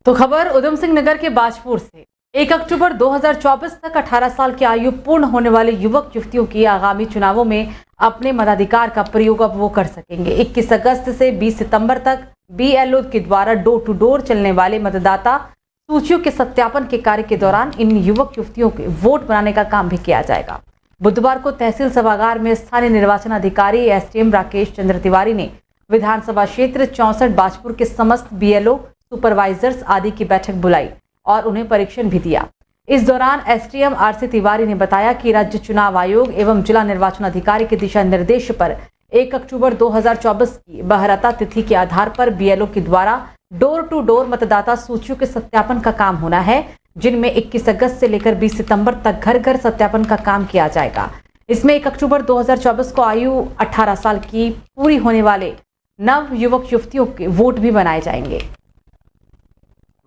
तो खबर उधम सिंह नगर के बाजपुर से। 1 अक्टूबर 2024 तक 18 साल की आयु पूर्ण होने वाले युवक युवतियों की आगामी चुनावों में अपने मताधिकार का प्रयोग अब वो कर सकेंगे। 21 अगस्त से 20 सितंबर तक BLO के द्वारा डोर टू डोर चलने वाले मतदाता सूचियों के सत्यापन के कार्य के दौरान इन युवक युवतियों के वोट बनाने का काम भी किया जाएगा। बुधवार को तहसील सभागार में स्थानीय निर्वाचन अधिकारी SDM राकेश चंद्र तिवारी ने विधानसभा क्षेत्र 64 बाजपुर के समस्त BLO सुपरवाइजर्स आदि की बैठक बुलाई और उन्हें परीक्षण भी दिया। इस दौरान SDM RC तिवारी ने बताया कि राज्य चुनाव आयोग एवं जिला निर्वाचन अधिकारी के दिशा निर्देश पर 1 अक्टूबर 2024 की बहरता तिथि के आधार पर BLO के द्वारा डोर टू डोर मतदाता सूचियों के सत्यापन का काम होना है, जिनमें 21 अगस्त से लेकर 20 सितंबर तक घर घर सत्यापन का काम किया जाएगा। इसमें 1 अक्टूबर 2024 को आयु 18 साल की पूरी होने वाले नव युवक युवतियों के वोट भी बनाए जाएंगे।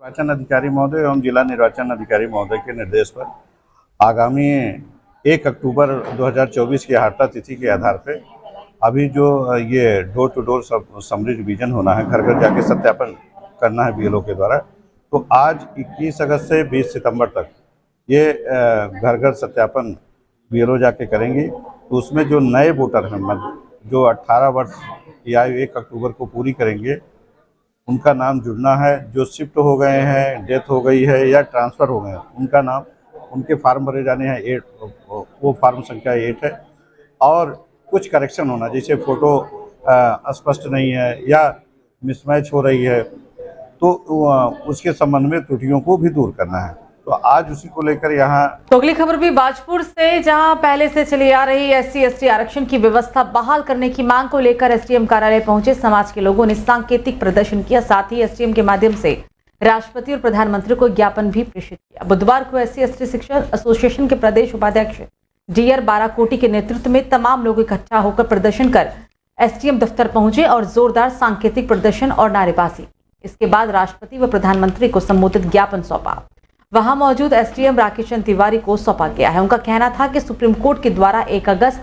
निर्वाचन अधिकारी महोदय एवं जिला निर्वाचन अधिकारी महोदय के निर्देश पर आगामी 1 अक्टूबर 2024 की हार्ता तिथि के आधार पर अभी जो ये door to door summary revision होना है, घर घर जाके सत्यापन करना है BLO के द्वारा, तो आज 21 अगस्त से 20 सितंबर तक ये घर घर सत्यापन BLO जाके करेंगी। तो उसमें जो नए वोटर हैं, जो 18 वर्ष की आयु 1 अक्टूबर को पूरी करेंगे, उनका नाम जुड़ना है। जो शिफ्ट हो गए हैं, डेथ हो गई है या ट्रांसफ़र हो गए हैं, उनका नाम, उनके फार्म भरे जाने हैं 8, वो फार्म संख्या 8 है। और कुछ करेक्शन होना, जैसे फ़ोटो स्पष्ट नहीं है या मिसमैच हो रही है, तो उसके संबंध में त्रुटियों को भी दूर करना है। तो आज उसी को लेकर यहाँ तो अगली खबर भी बाजपुर से, जहां पहले से चली आ रही SC/ST आरक्षण की व्यवस्था बहाल करने की मांग को लेकर SDM कार्यालय पहुंचे समाज के लोगों ने सांकेतिक प्रदर्शन किया। साथ ही SDM के माध्यम से राष्ट्रपति और प्रधानमंत्री को ज्ञापन भी प्रेषित किया। बुधवार को SC/ST शिक्षक एसोसिएशन के प्रदेश उपाध्यक्ष DR बाराकोटी के नेतृत्व में तमाम लोग इकट्ठा होकर प्रदर्शन कर SDM दफ्तर पहुंचे और जोरदार सांकेतिक प्रदर्शन और नारेबाजी। इसके बाद राष्ट्रपति व प्रधानमंत्री को संबोधित ज्ञापन सौंपा। वहां मौजूद SDM राकेश चंद्र तिवारी को सौंपा गया है। उनका कहना था कि सुप्रीम कोर्ट के द्वारा 1 अगस्त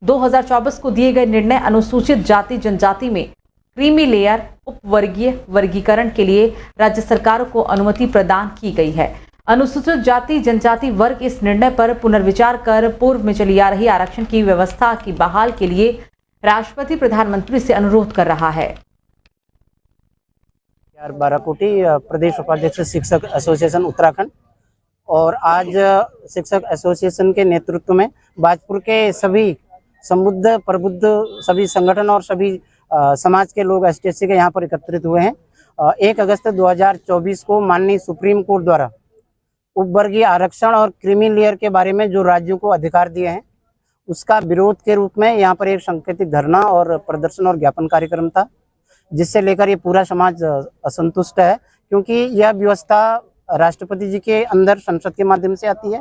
2024 को दिए गए निर्णय अनुसूचित जाति जनजाति में क्रीमी लेयर उपवर्गीय वर्गीकरण के लिए राज्य सरकारों को अनुमति प्रदान की गई है। अनुसूचित जाति जनजाति वर्ग इस निर्णय पर पुनर्विचार कर पूर्व में चली आ रही आरक्षण की व्यवस्था की बहाल के लिए राष्ट्रपति प्रधानमंत्री से अनुरोध कर रहा है। बाराकोटी, प्रदेश उपाध्यक्ष शिक्षक एसोसिएशन उत्तराखंड। और आज शिक्षक एसोसिएशन के नेतृत्व में बाजपुर के सभी समुद्ध प्रबुद्ध सभी संगठन और सभी समाज के लोग ST/SC के यहाँ पर एकत्रित हुए हैं। 1 अगस्त 2024 को माननीय सुप्रीम कोर्ट द्वारा उपवर्गीय आरक्षण और क्रीमी लेयर के बारे में जो राज्यों को अधिकार दिए हैं, उसका विरोध के रूप में यहाँ पर एक सांकेतिक धरना और प्रदर्शन और ज्ञापन कार्यक्रम था, जिससे लेकर ये पूरा समाज असंतुष्ट है, क्योंकि यह व्यवस्था राष्ट्रपति जी के अंदर संसद के माध्यम से आती है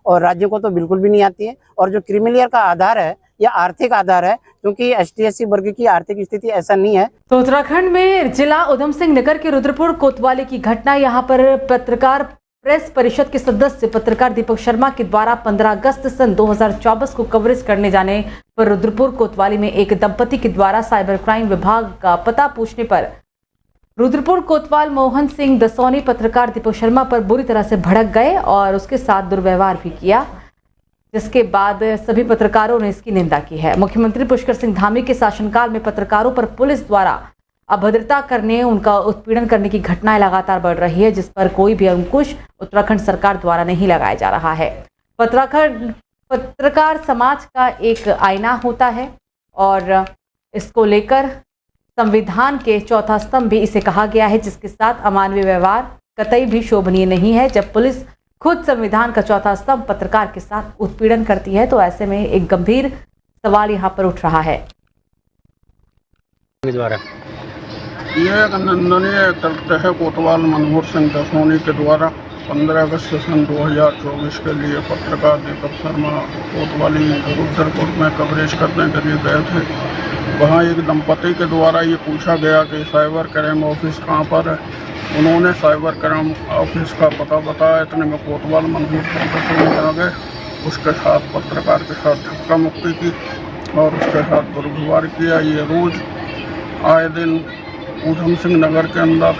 और राज्यों को तो बिल्कुल भी नहीं आती है। और जो क्रीमी लेयर का आधार है, यह आर्थिक आधार है, क्योंकि ST/SC वर्ग की आर्थिक स्थिति ऐसा नहीं है। तो उत्तराखंड में जिला उधम सिंह नगर के रुद्रपुर कोतवाली की घटना, यहाँ पर पत्रकार प्रेस परिषद के सदस्य पत्रकार दीपक शर्मा के द्वारा 15 अगस्त सन 2024 को कवरेज करने जाने पर रुद्रपुर कोतवाली में एक दंपति के द्वारा साइबर क्राइम विभाग का पता पूछने पर रुद्रपुर कोतवाल मोहन सिंह दसौनी पत्रकार दीपक शर्मा पर बुरी तरह से भड़क गए और उसके साथ दुर्व्यवहार भी किया, जिसके बाद सभी पत्रकारों ने इसकी निंदा की है। मुख्यमंत्री पुष्कर सिंह धामी के शासनकाल में पत्रकारों पर पुलिस द्वारा अभद्रता करने, उनका उत्पीड़न करने की घटनाएं लगातार बढ़ रही है, जिस पर कोई भी अंकुश उत्तराखंड सरकार द्वारा नहीं लगाया जा रहा है। पत्रकार समाज का एक आईना होता है और इसको लेकर संविधान के चौथा स्तंभ भी इसे कहा गया है, जिसके साथ अमानवीय व्यवहार कतई भी शोभनीय नहीं है। जब पुलिस खुद संविधान का चौथा स्तंभ पत्रकार के साथ उत्पीड़न करती है, तो ऐसे में एक गंभीर सवाल यहाँ पर उठ रहा है। यह एक निंदनीय तथ्य है कोतवाल मनोहर सिंह दसौनी के द्वारा 15 अगस्त सन 2024 के लिए पत्रकार दीपक शर्मा कोतवाली रुद्रपुर में कवरेज करने के लिए गए थे। वहां एक दंपति के द्वारा ये पूछा गया कि साइबर क्राइम ऑफिस कहां पर है। उन्होंने साइबर क्राइम ऑफिस का पता बताया। इतने में कोतवाल मनोहर सिंह दसौनी आ गए, उसके साथ पत्रकार के साथ धक्का मुक्की की और उसके साथ दुर्व्यवहार किया। ये रोज़ आए दिन उधम सिंह नगर के अंदर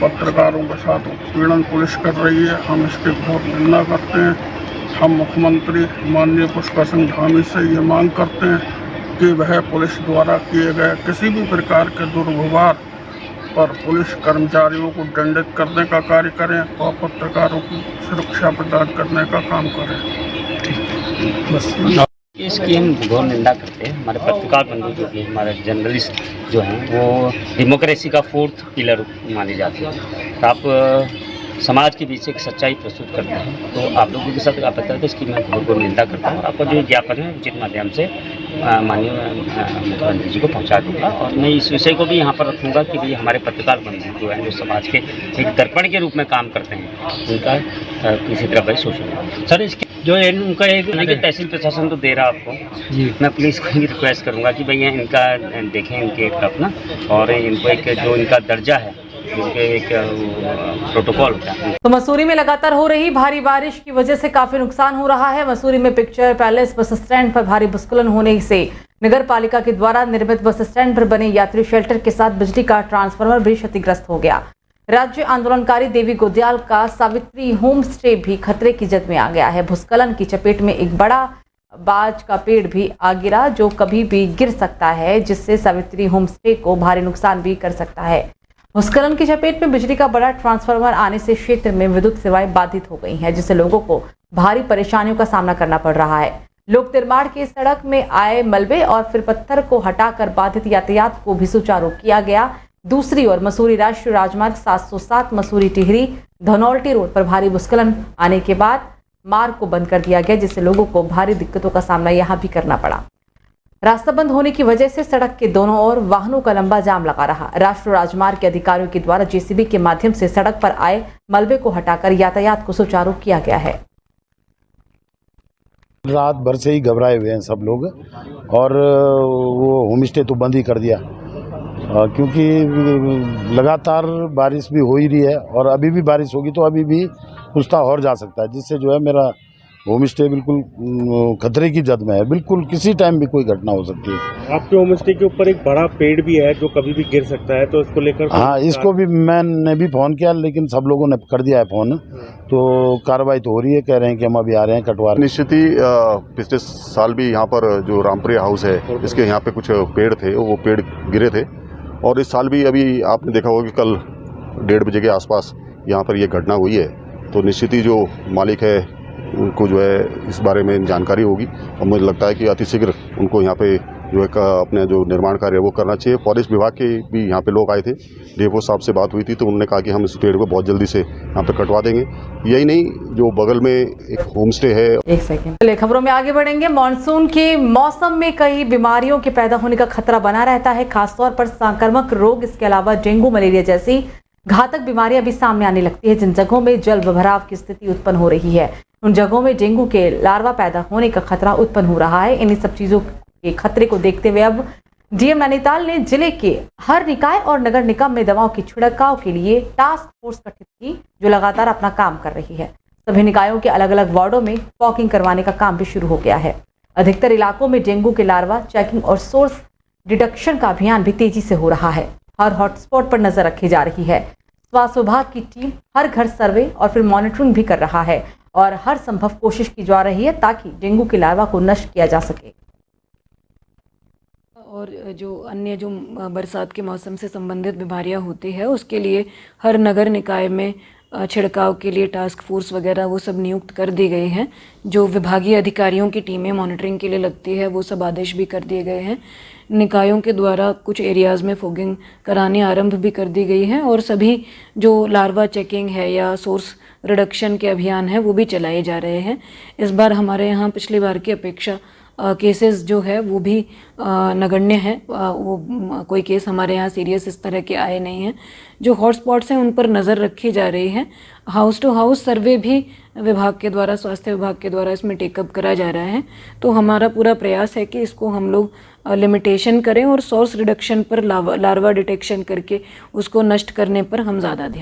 पत्रकारों के साथ उत्पीड़न पुलिस कर रही है। हम इसकी घोर निंदा करते हैं। हम मुख्यमंत्री माननीय पुष्कर सिंह धामी से ये मांग करते हैं कि वह पुलिस द्वारा किए गए किसी भी प्रकार के दुर्व्यवहार पर पुलिस कर्मचारियों को दंडित करने का कार्य करें और पत्रकारों की सुरक्षा प्रदान करने का काम करें। इसकी हम घोर निंदा करते हैं। हमारे पत्रकार बंधु जो कि हमारे जर्नलिस्ट जो हैं वो डेमोक्रेसी का 4th पिलर माने जाते हैं। तो आप समाज के बीच एक सच्चाई प्रस्तुत करते हैं, तो आप लोगों के साथ आप बताते हैं इसकी मैं घोर निंदा करता हूँ। आपका जो ज्ञापन है उचित माध्यम से माननीय मुख्यमंत्री जी को पहुँचा दूँगा और मैं इस विषय को भी यहाँ पर रखूँगा कि भाई हमारे पत्रकार बंधु जो हैं जो समाज के एक दर्पण के रूप में काम करते हैं उनका किसी तरह भाई शोषण सर इसके जो है उनका एक तहसील प्रशासन तो दे रहा आपको। मैं पुलिस को भी रिक्वेस्ट करूँगा कि भैया इनका देखें इनके तरफ ना और इनको एक जो इनका दर्जा है इनके एक प्रोटोकॉल होता है। तो मसूरी में लगातार हो रही भारी बारिश की वजह से काफी नुकसान हो रहा है। मसूरी में पिक्चर पैलेस बस स्टैंड पर भारी भूस्खलन होने से नगर पालिका के द्वारा निर्मित बस स्टैंड पर बने यात्री शेल्टर के साथ बिजली का ट्रांसफार्मर भी क्षतिग्रस्त हो गया। राज्य आंदोलनकारी देवी गोदयाल का सावित्री होम स्टे भी खतरे की जद में आ गया है। भूस्खलन की चपेट में एक बड़ा बाज का पेड़ भी आ गिरा जो कभी भी गिर सकता है, जिससे सावित्री होम स्टे को भारी नुकसान भी कर सकता है। भूस्खलन की चपेट में बिजली का बड़ा ट्रांसफार्मर आने से क्षेत्र में विद्युत सेवाएं बाधित हो गई हैं, जिससे लोगों को भारी परेशानियों का सामना करना पड़ रहा है। लोक निर्माण की सड़क में आए मलबे और फिर पत्थर को हटाकर बाधित यातायात को भी सुचारू किया गया। दूसरी ओर मसूरी राष्ट्रीय राजमार्ग 707 मसूरी टिहरी धनौल्टी रोड पर भारी भूस्खलन आने के बाद मार्ग को बंद कर दिया गया, जिससे लोगों को भारी दिक्कतों का सामना यहां भी करना पड़ा। रास्ता बंद होने की वजह से सड़क के दोनों ओर वाहनों का लंबा जाम लगा रहा। राष्ट्रीय राजमार्ग के अधिकारियों के द्वारा जेसीबी के माध्यम से सड़क पर आए मलबे को हटाकर यातायात को सुचारू किया गया है। रात भर से ही घबराए हुए हैं सब लोग और वो होम स्टे तो बंद ही कर दिया क्योंकि लगातार बारिश भी हो ही रही है और अभी भी बारिश होगी तो अभी भी कुछ और जा सकता है, जिससे जो है मेरा होम स्टे बिल्कुल खतरे की जद में है। बिल्कुल किसी टाइम भी कोई घटना हो सकती है। आपके होम स्टे के ऊपर एक बड़ा पेड़ भी है जो कभी भी गिर सकता है, तो इसको लेकर हाँ, इसको भी मैंने भी फ़ोन किया लेकिन सब लोगों ने कर दिया है फ़ोन, तो कार्रवाई तो हो रही है। कह रहे हैं कि हम अभी आ रहे हैं कटवा। निश्चित ही पिछले साल भी यहाँ पर जो रामप्रिय हाउस है इसके यहाँ पे कुछ पेड़ थे, वो पेड़ गिरे थे और इस साल भी अभी आपने देखा होगा कि कल 1:30 बजे के आसपास यहाँ पर ये घटना हुई है। तो निश्चित ही जो मालिक है उनको जो है इस बारे में जानकारी होगी और मुझे लगता है कि अतिशीघ्र उनको यहाँ पे जो है अपने जो निर्माण कार्य है वो करना चाहिए। फॉरेस्ट विभाग के भी यहाँ पे लोग आए थे, डीएफओ साहब से बात हुई थी तो उन्होंने कहा कि हम इस पेड़ को बहुत जल्दी से यहाँ पे कटवा देंगे। यही नहीं, जो बगल में एक होम स्टे है। एक सेकेंड, चलिए खबरों में आगे बढ़ेंगे। मानसून के मौसम में कई बीमारियों के पैदा होने का खतरा बना रहता है, खासतौर पर संक्रामक रोग, इसके अलावा डेंगू मलेरिया जैसी घातक बीमारियां भी सामने आने लगती है। जिन जगहों में जल भराव की स्थिति उत्पन्न हो रही है उन जगहों में डेंगू के लार्वा पैदा होने का खतरा उत्पन्न हो रहा है। इन्हीं सब चीजों के खतरे को देखते हुए अब डीएम नैनीताल ने जिले के हर निकाय और नगर निगम में दवाओं की छिड़काव के लिए टास्क फोर्स गठित की, जो लगातार अपना काम कर रही है। सभी निकायों के अलग अलग वार्डों में फॉगिंग करवाने का काम भी शुरू हो गया है। अधिकतर इलाकों में डेंगू के लार्वा चेकिंग और सोर्स डिटेक्शन का अभियान भी तेजी से हो रहा है। हर हॉटस्पॉट पर नजर रखी जा रही है। स्वास्थ्य विभाग की टीम हर घर सर्वे और फिर मॉनिटरिंग भी कर रहा है और हर संभव कोशिश की जा रही है ताकि डेंगू के लार्वा को नष्ट किया जा सके। और जो अन्य जो बरसात के मौसम से संबंधित बीमारियां होती है उसके लिए हर नगर निकाय में छिड़काव के लिए टास्क फोर्स वगैरह वो सब नियुक्त कर दी गई हैं। जो विभागीय अधिकारियों की टीमें मॉनिटरिंग के लिए लगती है वो सब आदेश भी कर दिए गए हैं। निकायों के द्वारा कुछ एरियाज़ में फॉगिंग कराने आरंभ भी कर दी गई है और सभी जो लार्वा चेकिंग है या सोर्स रिडक्शन के अभियान है वो भी चलाए जा रहे हैं। इस बार हमारे यहाँ पिछली बार की अपेक्षा केसेस जो है वो भी नगण्य है। वो कोई केस हमारे यहाँ सीरियस इस तरह के आए नहीं हैं। जो हॉटस्पॉट्स हैं उन पर नज़र रखी जा रही है। हाउस टू हाउस सर्वे भी विभाग के द्वारा, स्वास्थ्य विभाग के द्वारा इसमें टेकअप करा जा रहा है। तो हमारा पूरा प्रयास है कि इसको हम लोग लिमिटेशन करें और सोर्स रिडक्शन पर लार्वा डिटेक्शन करके उसको नष्ट करने पर हम ज़्यादा ध्यान